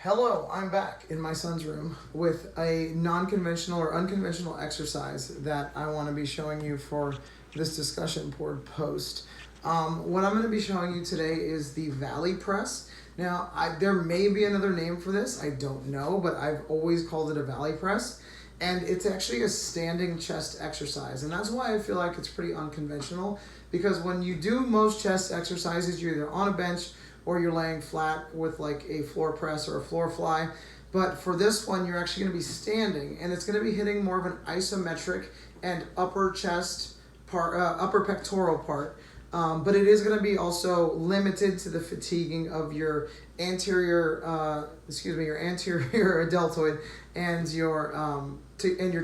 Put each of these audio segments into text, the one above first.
Hello, I'm back in my son's room with a non-conventional or unconventional exercise that I want to be showing you for this discussion board post. What I'm going to be showing you today is the Valley Press. Now, there may be another name for this, I don't know, but I've always called it a Valley Press. And it's actually a standing chest exercise. And that's why I feel like it's pretty unconventional, because when you do most chest exercises, you're either on a bench or you're laying flat with like a floor press or a floor fly. But for this one, you're actually going to be standing, and it's going to be hitting more of an isometric and upper chest part, upper pectoral part. But it is going to be also limited to the fatiguing of your anterior, your anterior deltoid and your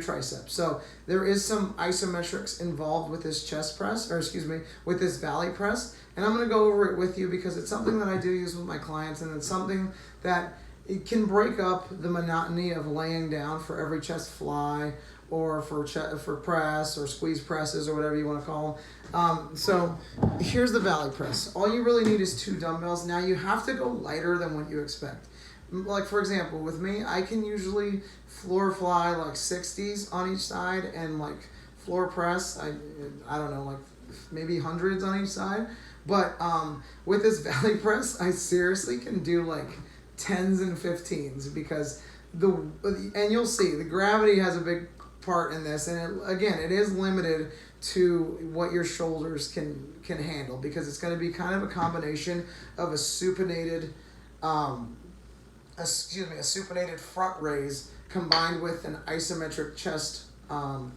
triceps. So there is some isometrics involved with this chest press, with this Valley Press. And I'm going to go over it with you because it's something that I do use with my clients, and it's something that it can break up the monotony of laying down for every chest fly or for press or squeeze presses or whatever you want to call them. So here's the Valley Press. All you really need is 2 dumbbells. Now you have to go lighter than what you expect. Like for example, with me, I can usually floor fly like 60s on each side, and like floor press, I don't know, like maybe hundreds on each side. But with this Valley Press, I seriously can do like 10s and 15s because and you'll see the gravity has a big part in this, and it is limited to what your shoulders can handle, because it's going to be kind of a combination of a supinated front raise combined with an isometric chest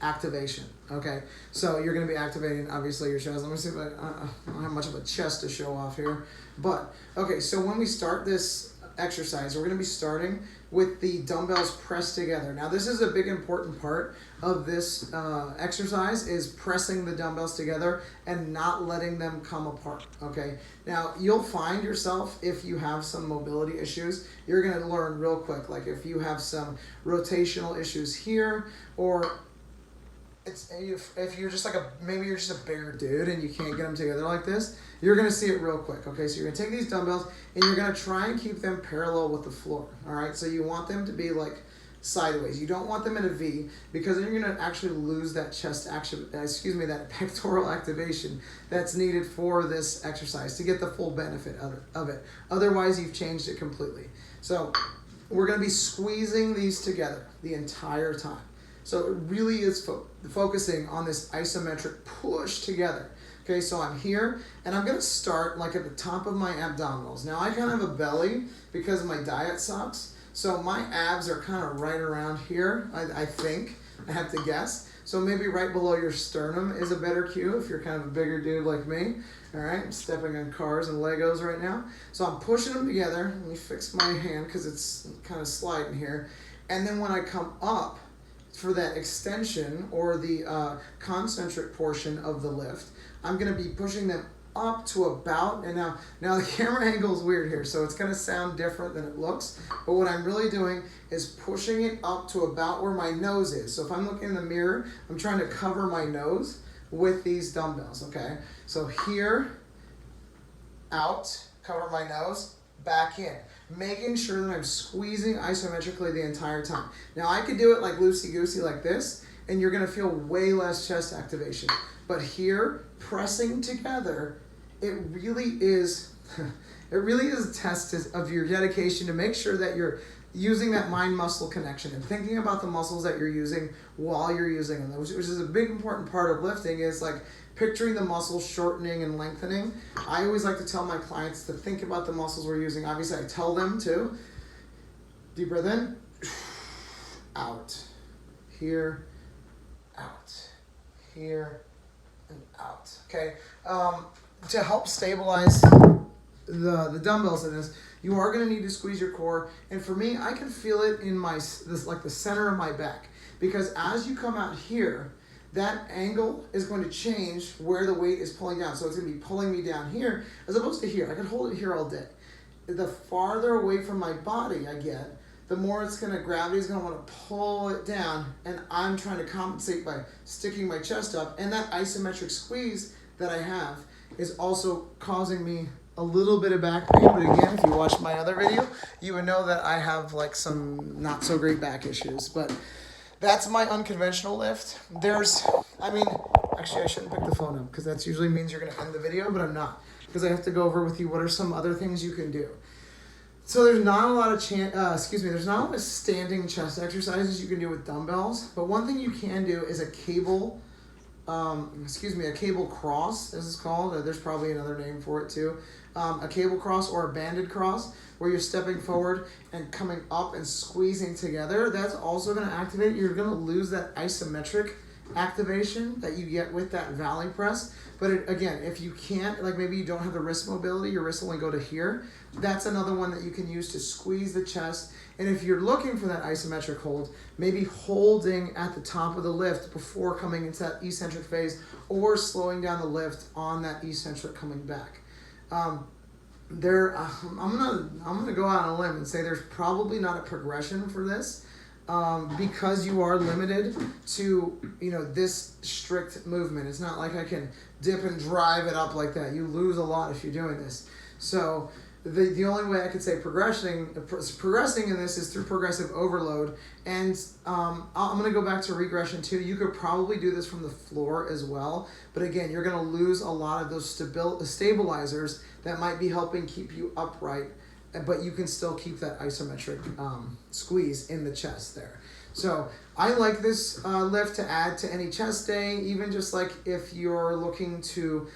activation. Okay, so you're going to be activating obviously your chest. Let me see if I don't have much of a chest to show off here, but okay, so when we start this exercise, we're going to be starting with the dumbbells pressed together. Now this is a big important part of this exercise, is pressing the dumbbells together and not letting them come apart. Okay, now you'll find yourself, if you have some mobility issues, you're going to learn real quick, like if you have some rotational issues here, or if you're just like maybe you're just a bigger dude and you can't get them together like this, you're going to see it real quick. Okay, so you're going to take these dumbbells and you're going to try and keep them parallel with the floor. All right, so you want them to be like sideways. You don't want them in a V, because then you're going to actually lose that that pectoral activation that's needed for this exercise to get the full benefit of it. Otherwise, you've changed it completely. So we're going to be squeezing these together the entire time. So it really is focusing on this isometric push together. Okay, so I'm here, and I'm going to start like at the top of my abdominals. Now I kind of have a belly because my diet sucks, so my abs are kind of right around here, I think. I have to guess. So maybe right below your sternum is a better cue if you're kind of a bigger dude like me. All right, I'm stepping on cars and Legos right now. So I'm pushing them together. Let me fix my hand because it's kind of sliding here. And then when I come up for that extension or the concentric portion of the lift, I'm going to be pushing them up to about, and now the camera angle is weird here, so it's going to sound different than it looks, but what I'm really doing is pushing it up to about where my nose is. So if I'm looking in the mirror, I'm trying to cover my nose with these dumbbells. Okay, so here, out, cover my nose, back in, making sure that I'm squeezing isometrically the entire time. Now I could do it like loosey-goosey like this, and you're going to feel way less chest activation. But here, pressing together, it really is a test of your dedication to make sure that you're using that mind-muscle connection and thinking about the muscles that you're using while you're using them, which is a big important part of lifting, is like picturing the muscles shortening and lengthening. I always like to tell my clients to think about the muscles we're using. Obviously, I tell them to. Deep breath in, out, here, out, here, and out. Okay, to help stabilize the dumbbells in this, you are going to need to squeeze your core. And for me, I can feel it in the center of my back, because as you come out here, that angle is going to change where the weight is pulling down. So it's going to be pulling me down here as opposed to here. I can hold it here all day. The farther away from my body I get, the more gravity is going to want to pull it down, and I'm trying to compensate by sticking my chest up, and that isometric squeeze that I have is also causing me a little bit of back pain, but again, if you watched my other video, you would know that I have like some not so great back issues. But that's my unconventional lift. Actually I shouldn't pick the phone up because that usually means you're gonna end the video, but I'm not, because I have to go over with you what are some other things you can do. So there's not a lot of there's not a lot of standing chest exercises you can do with dumbbells, but one thing you can do is a cable cross, as it's called. There's probably another name for it too. A cable cross or a banded cross, where you're stepping forward and coming up and squeezing together. That's also going to activate. You're going to lose that isometric activation that you get with that valley press. But again, if you can't, like maybe you don't have the wrist mobility, your wrists only go to here, that's another one that you can use to squeeze the chest. And if you're looking for that isometric hold, maybe holding at the top of the lift before coming into that eccentric phase, or slowing down the lift on that eccentric coming back. I'm gonna go out on a limb and say there's probably not a progression for this, because you are limited to this strict movement. It's not like I can dip and drive it up like that. You lose a lot if you're doing this. So the only way I could say progressing in this is through progressive overload. And I'm going to go back to regression too. You could probably do this from the floor as well. But again, you're going to lose a lot of those stabilizers that might be helping keep you upright, but you can still keep that isometric squeeze in the chest there. So I like this lift to add to any chest day, even just like if you're looking to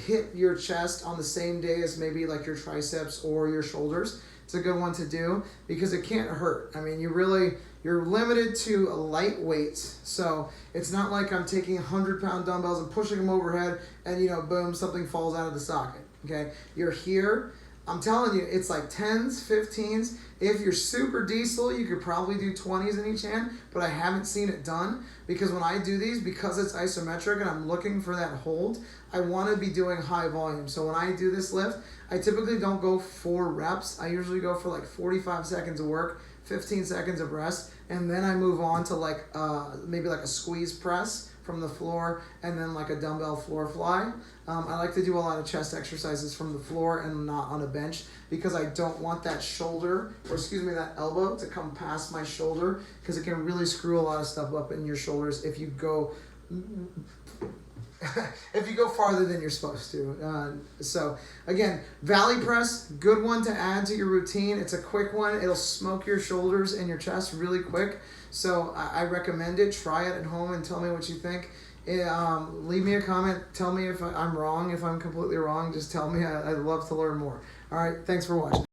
hit your chest on the same day as maybe like your triceps or your shoulders. It's a good one to do because it can't hurt. I mean, you're limited to a light weights. So it's not like I'm taking 100-pound dumbbells and pushing them overhead and boom, something falls out of the socket. Okay, you're here. I'm telling you, it's like 10s, 15s. If you're super diesel, you could probably do 20s in each hand, but I haven't seen it done because when I do these, because it's isometric and I'm looking for that hold, I want to be doing high volume. So when I do this lift, I typically don't go 4 reps. I usually go for like 45 seconds of work, 15 seconds of rest, and then I move on to like maybe like a squeeze press from the floor, and then like a dumbbell floor fly. I like to do a lot of chest exercises from the floor and not on a bench because I don't want that shoulder, or that elbow to come past my shoulder, because it can really screw a lot of stuff up in your shoulders if you go farther than you're supposed to. So again, valley press, good one to add to your routine. It's a quick one. It'll smoke your shoulders and your chest really quick. So I recommend it. Try it at home and tell me what you think. Leave me a comment. Tell me if I'm wrong. If I'm completely wrong, just tell me. I'd love to learn more. All right. Thanks for watching.